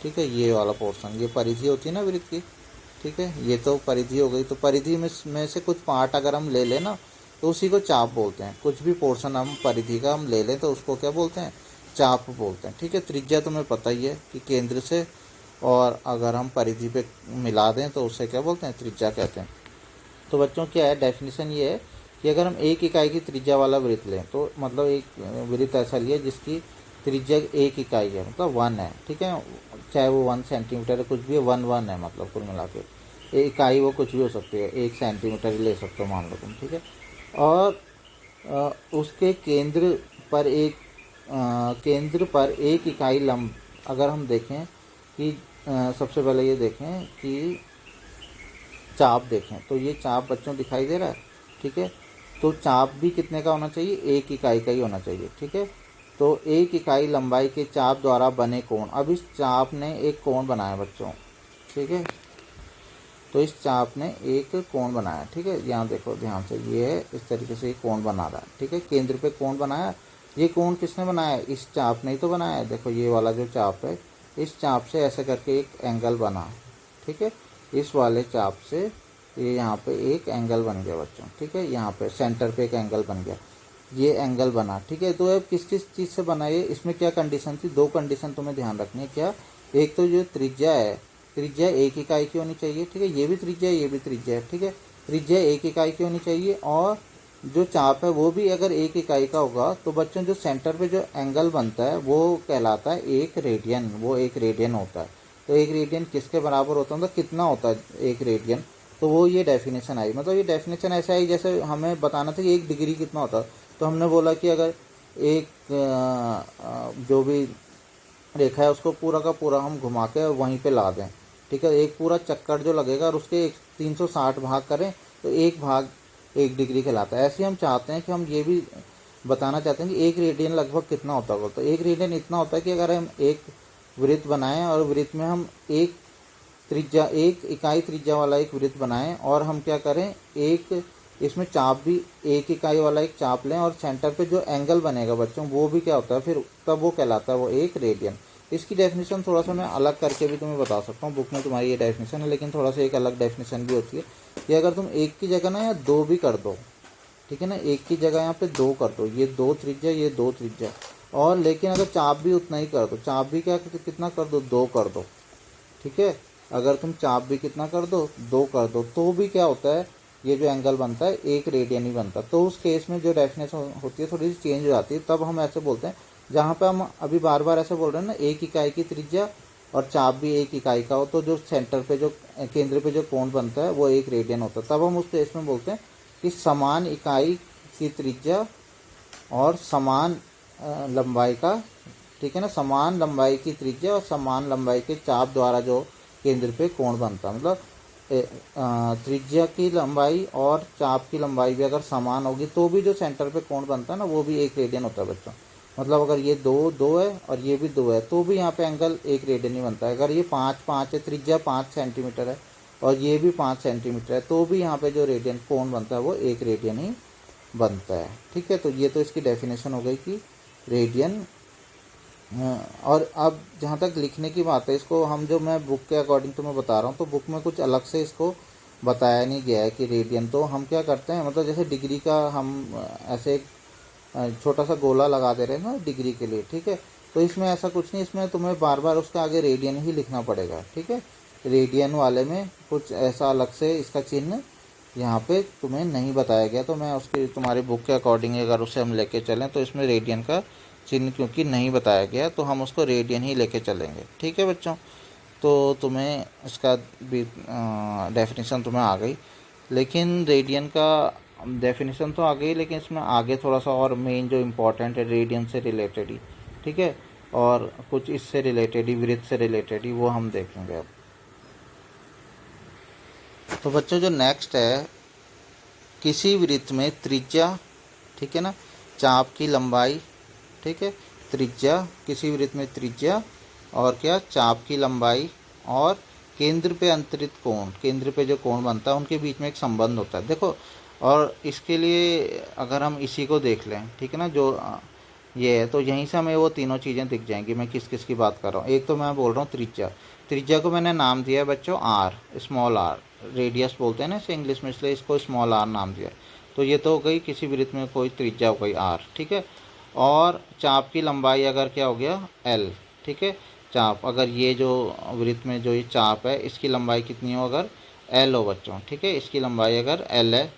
ठीक है, ये वाला पोर्शन, ये परिधि होती है ना वृत्त की, ठीक है, ये तो परिधि हो गई। तो परिधि में से कुछ पार्ट अगर हम ले लें ना तो उसी को चाप बोलते हैं। कुछ भी पोर्शन हम परिधि का हम ले लें तो उसको क्या बोलते हैं, चाप बोलते हैं, ठीक है। त्रिज्या तुम्हें पता ही है कि केंद्र से, और अगर हम परिधि पे मिला दें तो उसे क्या बोलते हैं, त्रिज्या कहते हैं। तो बच्चों क्या है, डेफिनेशन ये है कि अगर हम 1 इकाई की त्रिज्या वाला वृत्त लें, तो मतलब एक वृत्त ऐसा लिया जिसकी त्रिज्या 1 इकाई है, मतलब 1 है, ठीक है, चाहे वो 1 सेंटीमीटर है, कुछ भी 1 है, मतलब कुल मिला के इकाई वो कुछ भी हो सकती है, 1 सेंटीमीटर ही ले सकते हो मान लो तुम, ठीक है। और उसके केंद्र पर एक इकाई अगर हम देखें कि सबसे पहले ये देखें कि चाप देखें, तो ये चाप बच्चों दिखाई दे रहा है, ठीक है। तो चाप भी कितने का होना चाहिए, 1 इकाई का ही होना चाहिए, ठीक है। तो 1 इकाई लंबाई के चाप द्वारा बने कोण, अब इस चाप ने एक कोण बनाया बच्चों, ठीक है, तो इस चाप ने एक कोण बनाया, ठीक है, यहाँ देखो ध्यान से, ये है इस तरीके से कोण बना रहा है, ठीक है, केंद्र पे कोण बनाया। ये कोण किसने बनाया, इस चाप ने ही तो बनाया है, देखो ये वाला जो चाप है, इस चाप से ऐसे करके एक एंगल बना, ठीक है, इस वाले चाप से ये यहाँ पे एक एंगल बन गया बच्चों, ठीक है। यहाँ पे सेंटर पे एक एंगल बन गया, ये एंगल बना, ठीक है। तो अब किस किस चीज़ से बना ये, इसमें क्या कंडीशन थी, दो कंडीशन तुम्हें ध्यान रखनी है। क्या, एक तो जो त्रिज्या है, त्रिज्या एक इकाई की होनी चाहिए, ठीक है। ये भी त्रिज्या है, ये भी त्रिज्या है, ठीक है। त्रिज्या एक इकाई की होनी चाहिए, और जो चाप है वो भी अगर एक इकाई का होगा तो बच्चों जो सेंटर पे जो एंगल बनता है वो कहलाता है एक रेडियन, वो एक रेडियन होता है। तो एक रेडियन किसके बराबर होता है, मतलब कितना होता है एक रेडियन, तो वो ये डेफिनेशन आई। मतलब ये डेफिनेशन ऐसा आई जैसे हमें बताना था कि एक डिग्री कितना होता है, तो हमने बोला कि अगर एक जो भी रेखा है उसको पूरा का पूरा हम घुमा के वहीं पे ला दें, ठीक है। एक पूरा चक्कर जो लगेगा और उसके 360 भाग करें तो एक भाग एक डिग्री कहलाता है। ऐसे हम चाहते हैं कि हम ये भी बताना चाहते हैं कि एक रेडियन लगभग कितना होता होगा। तो एक रेडियन इतना होता है कि अगर हम एक वृत्त बनाएं और वृत्त में हम एक त्रिज्या, एक इकाई त्रिज्या वाला एक वृत्त बनाएं, और हम क्या करें, एक इसमें चाप भी एक इकाई वाला एक चाप लें, और सेंटर पे जो एंगल बनेगा बच्चों वो भी क्या होता है फिर, तब वो कहलाता है वो एक रेडियन। इसकी डेफिनेशन थोड़ा सा मैं अलग करके भी तुम्हें बता सकता हूँ, बुक में तुम्हारी ये डेफिनेशन है, लेकिन थोड़ा सा एक अलग डेफिनेशन भी होती है कि अगर तुम एक की जगह ना या दो भी कर दो, ठीक है ना, एक की जगह यहाँ पे दो कर दो, ये दो त्रिज्या ये दो त्रिज्या, और लेकिन अगर चाप भी उतना ही कर दो, चाप भी क्या कितना कर दो, दो कर दो, ठीक है। अगर तुम चाप भी कितना कर दो, दो कर दो, तो भी क्या होता है, ये जो एंगल बनता है एक रेडियन ही बनता है। तो उस केस में जो डेफिनेशन होती है थोड़ी सी चेंज हो जाती है, तब हम ऐसे बोलते हैं, जहाँ पे हम अभी बार बार ऐसे बोल रहे हैं ना, एक इकाई की त्रिज्या और चाप भी एक इकाई का हो, तो जो सेंटर पे जो केंद्र पे जो कोण बनता है वो एक रेडियन होता है। तब हम उस केस में बोलते हैं कि समान इकाई की त्रिज्या और समान लंबाई का, ठीक है ना, समान लंबाई की त्रिज्या और समान लंबाई के चाप द्वारा जो केंद्र पे कोण बनता है, मतलब त्रिज्या की लंबाई और चाप की लंबाई भी अगर समान होगी तो भी जो सेंटर पे कोण बनता है ना वो भी एक रेडियन होता है बच्चों। मतलब अगर ये दो दो है और ये भी दो है तो भी यहाँ पे एंगल एक रेडियन ही बनता है। अगर ये 5 है, त्रिज्या 5 सेंटीमीटर है और ये भी 5 सेंटीमीटर है, तो भी यहाँ पे जो रेडियन कोण बनता है वो एक रेडियन ही बनता है, ठीक है। तो ये तो इसकी डेफिनेशन हो गई कि रेडियन। और अब जहाँ तक लिखने की बात है, इसको हम जो मैं बुक के अकॉर्डिंग तो मैं बता रहा हूँ, तो बुक में कुछ अलग से इसको बताया नहीं गया है कि रेडियन। तो हम क्या करते हैं, मतलब जैसे डिग्री का हम ऐसे एक छोटा सा गोला लगा दे रहे हैं ना डिग्री के लिए, ठीक है। तो इसमें ऐसा कुछ नहीं, इसमें तुम्हें बार बार उसके आगे रेडियन ही लिखना पड़ेगा, ठीक है। रेडियन वाले में कुछ ऐसा अलग से इसका चिन्ह यहाँ पे तुम्हें नहीं बताया गया। तो मैं उसकी तुम्हारी बुक के अकॉर्डिंग अगर उसे हम लेके चलें तो इसमें रेडियन का चिन्ह क्योंकि नहीं बताया गया तो हम उसको रेडियन ही लेके चलेंगे, ठीक है बच्चों। तो तुम्हें इसका भी डेफिनेशन तुम्हें आ गई, लेकिन रेडियन का डेफिनेशन तो आ गई, लेकिन इसमें आगे थोड़ा सा और मेन जो इम्पोर्टेंट है रेडियन से रिलेटेड ही, ठीक है, और कुछ इससे रिलेटेड ही, वृत्त से रिलेटेड ही, वो हम देखेंगे अब। तो बच्चों जो नेक्स्ट है, किसी वृत्त में त्रिज्या, ठीक है ना, चाप की लंबाई, ठीक है, त्रिज्या, किसी वृत्त में त्रिज्या और क्या, चाप की लंबाई और केंद्र पे अंतरित कोण, केंद्र पे जो कोण बनता है उनके बीच में एक संबंध होता है, देखो। और इसके लिए अगर हम इसी को देख लें, ठीक है ना, जो ये है, तो यहीं से हमें वो तीनों चीज़ें दिख जाएंगी। मैं किस किस की बात कर रहा हूँ। एक तो मैं बोल रहा हूँ त्रिज्या, त्रिज्या को मैंने नाम दिया है बच्चों आर, स्मॉल आर, रेडियस बोलते हैं ना इसे इंग्लिश में, इसलिए इसको स्मॉल आर नाम दिया। तो ये तो हो गई किसी वृत्त में कोई त्रिज्या हो गई आर, ठीक है। और चाप की लंबाई अगर क्या हो गया एल, ठीक है। चाप अगर ये जो वृत्त में जो ये चाप है इसकी लंबाई कितनी हो, अगर एल हो बच्चों, ठीक है, इसकी लंबाई अगर एल है,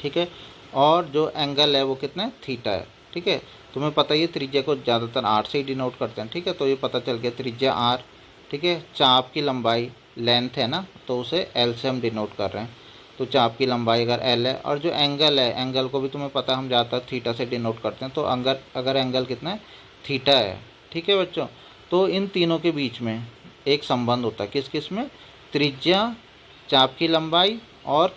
ठीक है। और जो एंगल है वो कितना है, थीटा है, ठीक है। तुम्हें पता ही है त्रिज्या को ज़्यादातर आर से ही डिनोट करते हैं, ठीक है। तो ये पता चल गया त्रिज्या आर, ठीक है। चाप की लंबाई लेंथ है ना, तो उसे एल से हम डिनोट कर रहे हैं। तो चाप की लंबाई अगर एल है, और जो एंगल है, एंगल को भी तुम्हें पता हम ज़्यादातर थीटा से डिनोट करते हैं। तो अगर एंगल कितना है, थीटा है, ठीक है बच्चों। तो इन तीनों के बीच में एक संबंध होता है, किस किस में, त्रिज्या, चाप की लंबाई और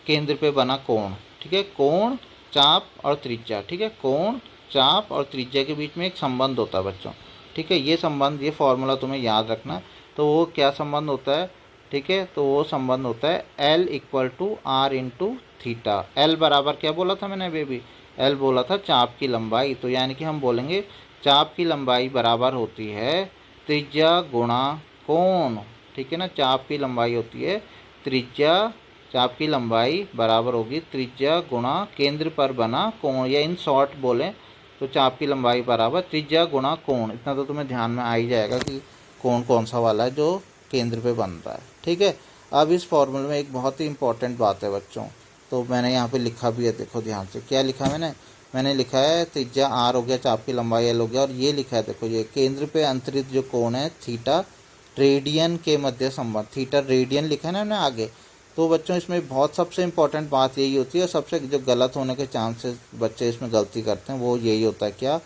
केंद्र पे बना कोण, ठीक है। कोण, चाप और त्रिज्या, ठीक है, कोण, चाप और त्रिज्या के बीच में एक संबंध होता है बच्चों, ठीक है। ये संबंध, ये फॉर्मूला तुम्हें याद रखना है। तो वो क्या संबंध होता है, ठीक है, तो वो संबंध होता है L equal to R into theta. L बराबर क्या बोला था मैंने बेबी, एल बोला था चाप की लंबाई। तो यानी कि हम बोलेंगे चाप की लंबाई बराबर होती है त्रिज्या गुणा कोण, ठीक है ना। चाप की लंबाई होती है त्रिज्या चाप की लंबाई बराबर होगी त्रिज्या गुणा केंद्र पर बना कोण, या इन शॉर्ट बोलें तो चाप की लंबाई बराबर त्रिज्या गुणा कोण। इतना तो तुम्हें ध्यान में आ ही जाएगा कि कोण कौन सा वाला है जो केंद्र पे बन रहा है, ठीक है। अब इस फॉर्मूले में एक बहुत ही इंपॉर्टेंट बात है बच्चों, तो मैंने यहाँ पे लिखा भी है, देखो ध्यान से क्या लिखा मैंने लिखा है त्रिज्या आर हो गया, चाप की लंबाई एल हो गया, और ये लिखा है देखो ये केंद्र पे अंतरित जो कोण है थीटा रेडियन के मध्य संबंध, थीटा रेडियन लिखा है ना मैंने आगे। तो बच्चों इसमें बहुत सबसे इंपॉर्टेंट बात यही होती है, और सबसे जो गलत होने के चांसेस बच्चे इसमें गलती करते हैं वो यही होता है क्या,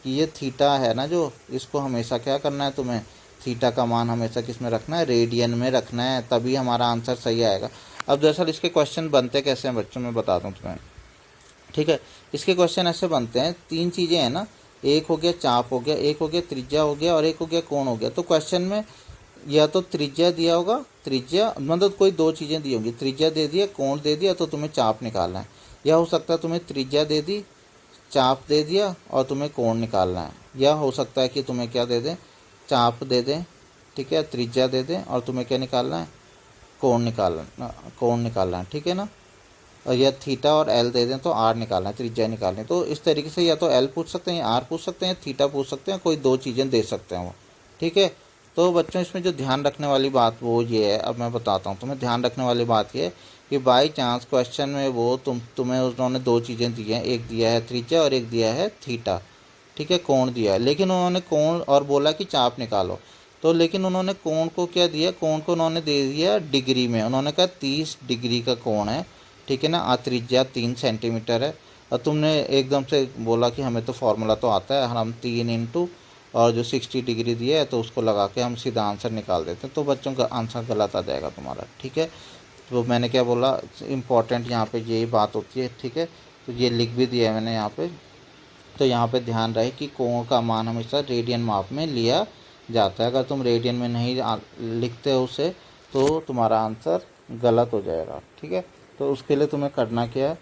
कि ये थीटा है ना जो, इसको हमेशा क्या करना है तुम्हें, थीटा का मान हमेशा किस में रखना है, रेडियन में रखना है, तभी हमारा आंसर सही आएगा। अब दरअसल इसके क्वेश्चन बनते कैसे हैं बच्चों, मैं बताता हूँ तुम्हें, ठीक है। इसके क्वेश्चन ऐसे बनते हैं, तीन चीज़ें हैं ना, एक हो गया चाप हो गया, एक हो गया त्रिज्या हो गया, और एक हो गया कोण हो गया। तो क्वेश्चन में या तो त्रिज्या दिया होगा, त्रिज्या मतलब कोई दो चीज़ें दी होंगी, त्रिज्या दे दिया, कोण दे दिया, तो तुम्हें चाप निकालना है। या हो सकता है तुम्हें त्रिज्या दे दी, चाप दे दिया और तुम्हें कोण निकालना है। या हो सकता है कि तुम्हें क्या दे दें, चाप दे दें, ठीक है, त्रिज्या दे दें, और तुम्हें क्या निकालना है, कोण निकालना है, ठीक है ना। और या थीटा और एल दे दें तो आर निकालना है, त्रिज्या निकालनी है। तो इस तरीके से या तो एल पूछ सकते हैं, या आर पूछ सकते हैं, थीटा पूछ सकते हैं, कोई दो चीज़ें दे सकते हैं वो, ठीक है। तो बच्चों इसमें जो ध्यान रखने वाली बात वो ये है, अब मैं बताता हूँ तुम्हें, ध्यान रखने वाली बात ये है कि बाई चांस क्वेश्चन में वो तुम्हें उन्होंने दो चीज़ें दी हैं, एक दिया है त्रिज्या और एक दिया है थीटा, ठीक है, कोण दिया है, लेकिन उन्होंने कोण और बोला कि चाप निकालो। तो लेकिन उन्होंने कोण को क्या दिया, कोण को उन्होंने दे दिया डिग्री में, उन्होंने कहा 30 डिग्री का कोण है, ठीक है ना, त्रिज्या 3 सेंटीमीटर है। और तुमने एकदम से बोला कि हमें तो फार्मूला तो आता है, हम 3 इंटू और जो 60 डिग्री दिया है तो उसको लगा के हम सीधा आंसर निकाल देते हैं, तो बच्चों का आंसर गलत आ जाएगा तुम्हारा, ठीक है। तो मैंने क्या बोला, इम्पॉर्टेंट यहाँ पे यही बात होती है, ठीक है। तो ये लिख भी दिया है मैंने यहाँ पे, तो यहाँ पे ध्यान रहे कि कोण का मान हमेशा रेडियन माप में लिया जाता है। अगर तुम रेडियन में नहीं लिखते हो उसे तो तुम्हारा आंसर गलत हो जाएगा, ठीक है। तो उसके लिए तुम्हें करना क्या है,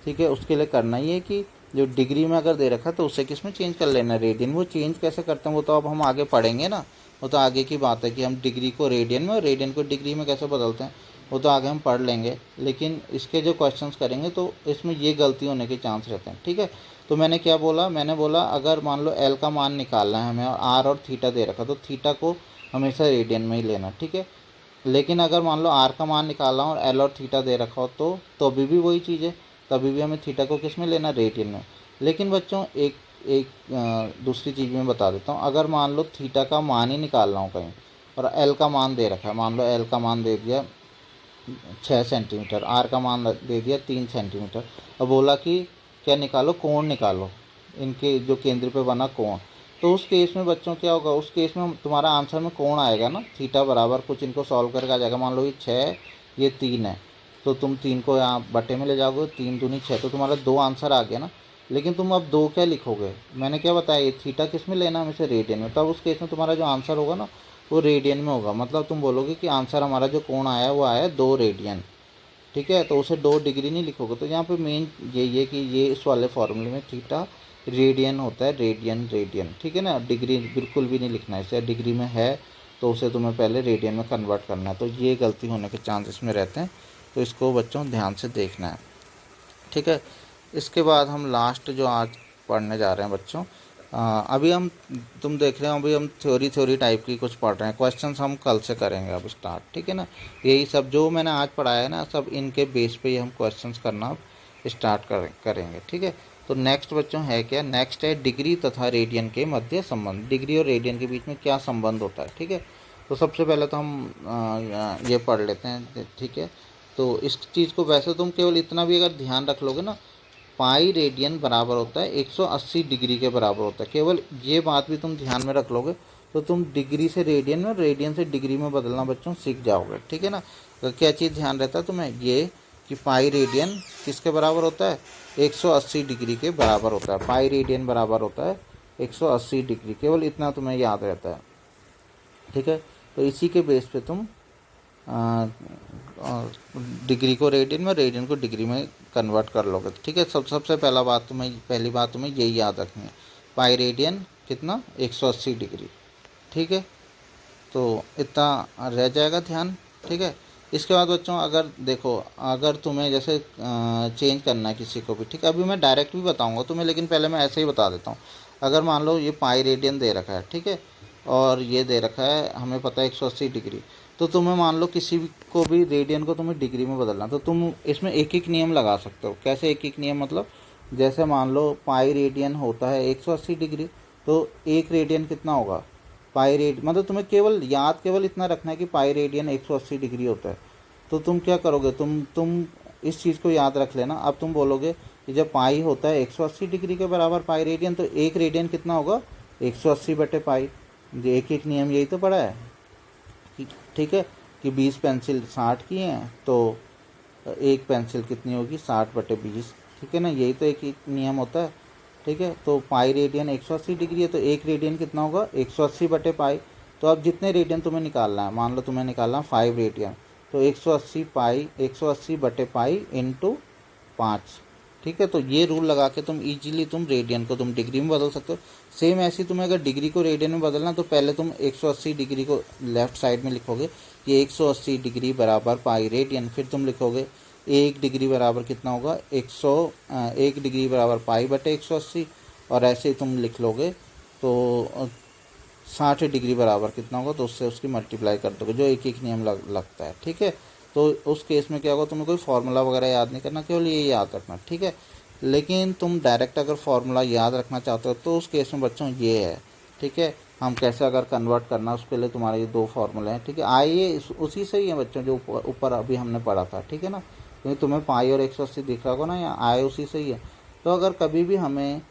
ठीक है, उसके लिए करना ये कि जो डिग्री में अगर दे रखा है तो उसे किस में चेंज कर लेना, रेडियन। वो चेंज कैसे करते हैं वो तो अब हम आगे पढ़ेंगे ना, वो तो आगे की बात है कि हम डिग्री को रेडियन में और रेडियन को डिग्री में कैसे बदलते हैं, वो तो आगे हम पढ़ लेंगे। लेकिन इसके जो क्वेश्चंस करेंगे तो इसमें ये गलती होने के चांस रहते हैं, ठीक है। तो मैंने क्या बोला, मैंने बोला अगर मान लो एल का मान निकालना है हमें और आर और थीटा दे रखा, तो थीटा को हमेशा रेडियन में ही लेना, ठीक है। लेकिन अगर मान लो आर का मान निकालना हो और एल और थीटा दे रखा हो तो अभी भी वही चीज़ है, तभी भी हमें थीटा को किस में लेना, रेडियन में। लेकिन बच्चों एक एक दूसरी चीज़ में बता देता हूँ, अगर मान लो थीटा का मान ही निकालना हो कहीं और एल का मान दे रखा है, मान लो एल का मान दे दिया 6 सेंटीमीटर, आर का मान दे दिया 3 सेंटीमीटर, और बोला कि क्या निकालो, कोण निकालो, इनके जो केंद्र पे बना कोण। तो उस केस में बच्चों क्या होगा, उस केस में तुम्हारा आंसर में कोण आएगा ना, थीटा बराबर कुछ इनको सॉल्व करके आ जाएगा। मान लो ये 6 ये 3 है, तो तुम 3 को यहाँ बटे में ले जाओगे, 3 दूनी 6, तो तुम्हारा 2 आंसर आ गया ना। लेकिन तुम अब 2 क्या लिखोगे, मैंने क्या बताया, ये थीटा किस में लेना, हमें से रेडियन में। तब उस केस में तुम्हारा जो आंसर होगा ना वो रेडियन में होगा, मतलब तुम बोलोगे कि आंसर हमारा जो कोण आया वो आया 2 रेडियन, ठीक है। तो उसे 2 डिग्री नहीं लिखोगे। तो यहाँ पे मेन ये कि ये इस वाले फॉर्मूले में थीटा रेडियन होता है, रेडियन रेडियन, ठीक है ना, डिग्री बिल्कुल भी नहीं लिखना है इसे, डिग्री में है तो उसे तुम्हें पहले रेडियन में कन्वर्ट करना है। तो ये गलती होने के चांस इसमें रहते हैं, तो इसको बच्चों ध्यान से देखना है, ठीक है। इसके बाद हम लास्ट जो आज पढ़ने जा रहे हैं बच्चों, अभी हम तुम देख रहे हो अभी हम थ्योरी टाइप की कुछ पढ़ रहे हैं, क्वेश्चंस हम कल से करेंगे अब स्टार्ट, ठीक है ना। यही सब जो मैंने आज पढ़ाया है ना, सब इनके बेस पे ही हम क्वेश्चंस करना स्टार्ट करेंगे, ठीक है। तो नेक्स्ट बच्चों है क्या, नेक्स्ट है डिग्री तथा रेडियन के मध्य संबंध, डिग्री और रेडियन के बीच में क्या संबंध होता है, ठीक है। तो सबसे पहले तो हम ये पढ़ लेते हैं, ठीक है। तो इस चीज़ को वैसे तुम केवल इतना भी अगर ध्यान रख लोगे ना, पाई रेडियन बराबर होता है 180 डिग्री के बराबर होता है, केवल ये बात भी तुम ध्यान में रख लोगे तो तुम डिग्री से रेडियन में, रेडियन से डिग्री में बदलना बच्चों सीख जाओगे, ठीक है ना। तो क्या चीज़ ध्यान रहता है तुम्हें, ये कि पाई रेडियन किसके बराबर होता है, 180 डिग्री के बराबर होता है, पाई रेडियन बराबर होता है 180 डिग्री, केवल इतना तुम्हें याद रहता है, ठीक है। तो इसी के बेस पे तुम डिग्री को रेडियन में, रेडियन को डिग्री में कन्वर्ट कर लोगे, ठीक है। सबसे पहली बात तुम्हें यही याद रखनी है, पाई रेडियन कितना 180 डिग्री, ठीक है। तो इतना रह जाएगा ध्यान, ठीक है। इसके बाद बच्चों अगर देखो, अगर तुम्हें जैसे चेंज करना है किसी को भी, ठीक है, अभी मैं डायरेक्ट भी बताऊंगा तुम्हें, लेकिन पहले मैं ऐसे ही बता देता हूँ। अगर मान लो ये पाई रेडियन दे रखा है, ठीक है, और ये दे रखा है हमें पता है 180 डिग्री, तो तुम्हें मान लो किसी को भी रेडियन को तुम्हें डिग्री में बदलना, तो तुम इसमें एक एक नियम लगा सकते हो। कैसे एक एक नियम, मतलब जैसे मान लो पाई रेडियन होता है 180 डिग्री, तो एक रेडियन कितना होगा, पाई रेड, मतलब तुम्हें केवल याद केवल इतना रखना है कि पाई रेडियन 180 डिग्री होता है। तो तुम क्या करोगे, तुम इस चीज़ को याद रख लेना। अब तुम बोलोगे कि जब पाई होता है 180 डिग्री के बराबर पाई रेडियन, तो एक रेडियन कितना होगा, 180 बटे पाई। ये एक एक नियम यही तो पड़ा है ठीक है, कि 20 पेंसिल 60 की हैं, तो एक पेंसिल कितनी होगी, 60 बटे 20, ठीक है ना, यही तो एक एक नियम होता है। ठीक है, तो पाई रेडियन 180 डिग्री है, तो एक रेडियन कितना होगा, 180 बटे पाई। तो अब जितने रेडियन तुम्हें निकालना है, मान लो तुम्हें निकालना है 5 रेडियन, तो 180 पाई, 180 बटे पाई इंटू 5। ठीक है, तो ये रूल लगा के तुम इजीली तुम रेडियन को तुम डिग्री में बदल सकते हो। सेम ऐसे तुम्हें अगर डिग्री को रेडियन में बदलना, तो पहले तुम 180 डिग्री को लेफ्ट साइड में लिखोगे कि 180 डिग्री बराबर पाई रेडियन, फिर तुम लिखोगे 1 डिग्री बराबर कितना होगा, 1 डिग्री बराबर पाई बटे 180, और ऐसे ही तुम लिख लोगे तो 60 डिग्री बराबर कितना होगा, तो उससे उसकी मल्टीप्लाई कर दोगे, जो एक एक नियम लगता है। ठीक है, तो उस केस में क्या होगा, तुम्हें कोई फार्मूला वगैरह याद नहीं करना, केवल ये याद रखना। ठीक है, लेकिन तुम डायरेक्ट अगर फार्मूला याद रखना चाहते हो, तो उस केस में बच्चों ये है। ठीक है, हम कैसे अगर कन्वर्ट करना, उसके लिए तुम्हारे ये दो फार्मूले हैं। ठीक है, आइए उसी से ही है बच्चों, जो ऊपर अभी हमने पढ़ा था। ठीक है ना, क्योंकि तुम्हें पाई और 180 दिख रहा होगा ना, या आए उसी से ही है। तो अगर कभी भी हमें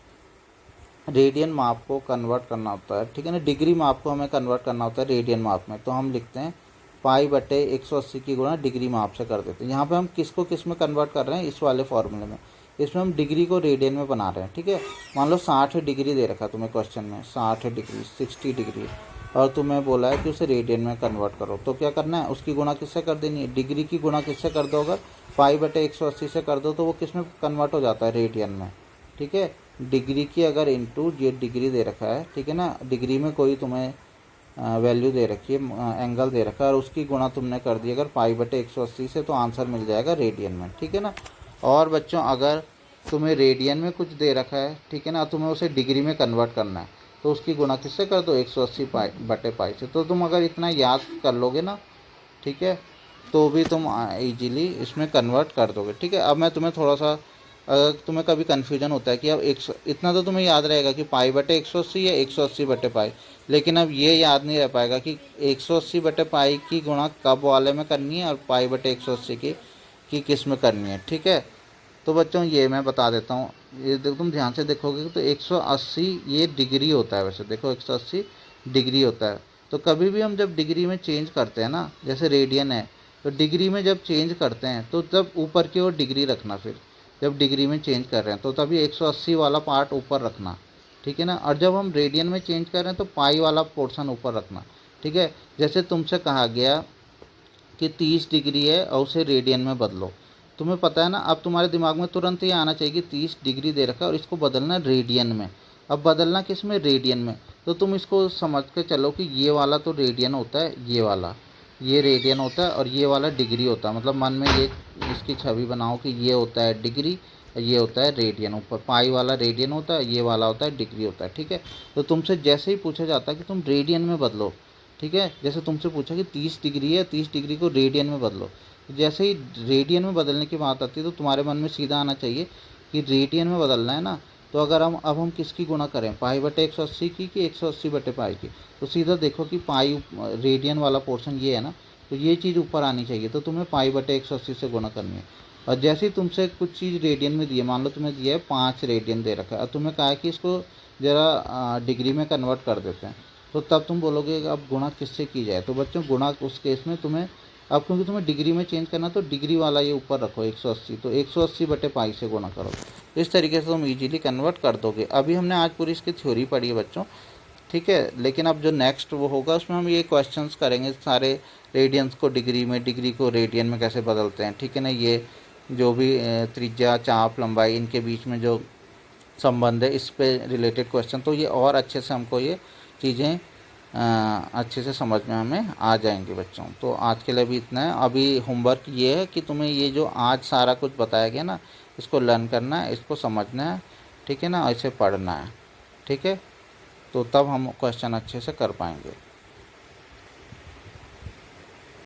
रेडियन माप को कन्वर्ट करना होता है, ठीक है ना, डिग्री माप को हमें कन्वर्ट करना होता है रेडियन माप में, तो हम लिखते हैं पाई बटे 180 की गुणा डिग्री माप से कर देते हैं। यहाँ पे हम किसको किस में कन्वर्ट कर रहे हैं, इस वाले फॉर्मूले में, इसमें हम डिग्री को रेडियन में बना रहे हैं। ठीक है, मान लो 60 डिग्री दे रखा तुम्हें क्वेश्चन में, 60 डिग्री, 60 डिग्री, और तुम्हें बोला है कि उसे रेडियन में कन्वर्ट करो, तो क्या करना है, उसकी गुणा किससे कर देनी है, डिग्री की गुणा किससे कर दो, अगर पाई बटे 180 से कर दो, तो वो किस में कन्वर्ट हो जाता है, रेडियन में। ठीक है, डिग्री की अगर इंटू ये डिग्री दे रखा है, ठीक है ना, डिग्री में कोई तुम्हें वैल्यू दे रखी है, एंगल दे रखा है, और उसकी गुणा तुमने कर दी अगर पाई बटे 180 से, तो आंसर मिल जाएगा रेडियन में। ठीक है ना, और बच्चों अगर तुम्हें रेडियन में कुछ दे रखा है, ठीक है ना, तुम्हें उसे डिग्री में कन्वर्ट करना है, तो उसकी गुणा किससे कर दो, 180 पाई बटे पाई से। तो तुम अगर इतना याद कर लोगे ना, ठीक है, तो भी तुम इजीली इसमें कन्वर्ट कर दोगे। ठीक है, अब मैं तुम्हें थोड़ा सा, अगर तुम्हें कभी कन्फ्यूजन होता है कि अब इतना तो तुम्हें याद रहेगा कि पाई बटे 180 या 180 बटे पाई, लेकिन अब ये याद नहीं रह पाएगा कि 180 बटे पाई की गुणा कब वाले में करनी है, और पाई बटे 180 की किस में करनी है। ठीक है, तो बच्चों ये मैं बता देता हूँ, ये देखो तुम ध्यान से देखोगे तो 180 ये डिग्री होता है, वैसे देखो 180 डिग्री होता है। तो कभी भी हम जब डिग्री में चेंज करते हैं ना, जैसे रेडियन है, तो डिग्री में जब चेंज करते हैं, तो तब ऊपर की ओर डिग्री रखना, फिर जब डिग्री में चेंज कर रहे हैं तो तभी 180 वाला पार्ट ऊपर रखना। ठीक है ना, और जब हम रेडियन में चेंज कर रहे हैं तो पाई वाला पोर्शन ऊपर रखना। ठीक है, जैसे तुमसे कहा गया कि 30 डिग्री है और उसे रेडियन में बदलो, तुम्हें पता है ना, अब तुम्हारे दिमाग में तुरंत ये आना चाहिए कि 30 डिग्री दे रखा है और इसको बदलना रेडियन में। अब बदलना किस में, रेडियन में, तो तुम इसको समझ के चलो कि ये वाला तो रेडियन होता है, ये वाला ये रेडियन होता है, और ये वाला डिग्री होता है। मतलब मन में ये इसकी छवि बनाओ कि ये होता है डिग्री, ये होता है रेडियन, ऊपर पाई वाला रेडियन होता है, ये वाला होता है डिग्री होता है। ठीक है, तो तुमसे जैसे ही पूछा जाता है कि तुम रेडियन में बदलो, ठीक है, जैसे तुमसे पूछा कि 30 डिग्री है, 30 डिग्री को रेडियन में बदलो, जैसे ही रेडियन में बदलने की बात आती है, तो तुम्हारे मन में सीधा आना चाहिए कि रेडियन में बदलना है ना, तो अगर हम किसकी गुणा करें, पाई बटे 180 की कि 180 बटे पाई की, तो सीधा देखो कि पाई रेडियन वाला पोर्शन ये है ना, तो ये चीज़ ऊपर आनी चाहिए, तो तुम्हें पाई बटे 180 से गुणा करनी है। और जैसे ही तुमसे कुछ चीज़ रेडियन में दी है, मान लो तुम्हें दिया है 5 रेडियन दे रखा है, और तुम्हें कहा है कि इसको ज़रा डिग्री में कन्वर्ट कर देते हैं, तो तब तुम बोलोगे अब गुणा किससे की जाए, तो बच्चों गुणा उस केस में तुम्हें, अब क्योंकि तुम्हें डिग्री में चेंज करना, तो डिग्री वाला ये ऊपर रखो 180, तो 180 बटे पाई से गुणा करो। इस तरीके से तुम इजीली कन्वर्ट कर दोगे। अभी हमने आज पूरी इसकी थ्योरी पढ़ी है बच्चों, ठीक है, लेकिन अब जो नेक्स्ट वो होगा उसमें हम ये क्वेश्चंस करेंगे सारे, रेडियंस को डिग्री में, डिग्री को रेडियन में कैसे बदलते हैं। ठीक है ना, ये जो भी त्रिज्या, चाप, लंबाई, इनके बीच में जो संबंध है, इस पे रिलेटेड क्वेश्चन, तो ये और अच्छे से हमको ये चीज़ें अच्छे से समझ में हमें आ जाएंगे बच्चों। तो आज के लिए भी इतना है। अभी होमवर्क ये है कि तुम्हें ये जो आज सारा कुछ बताया गया ना, इसको लर्न करना है, इसको समझना है, ठीक है ना, इसे पढ़ना है, ठीक है। तो तब हम क्वेश्चन अच्छे से कर पाएंगे।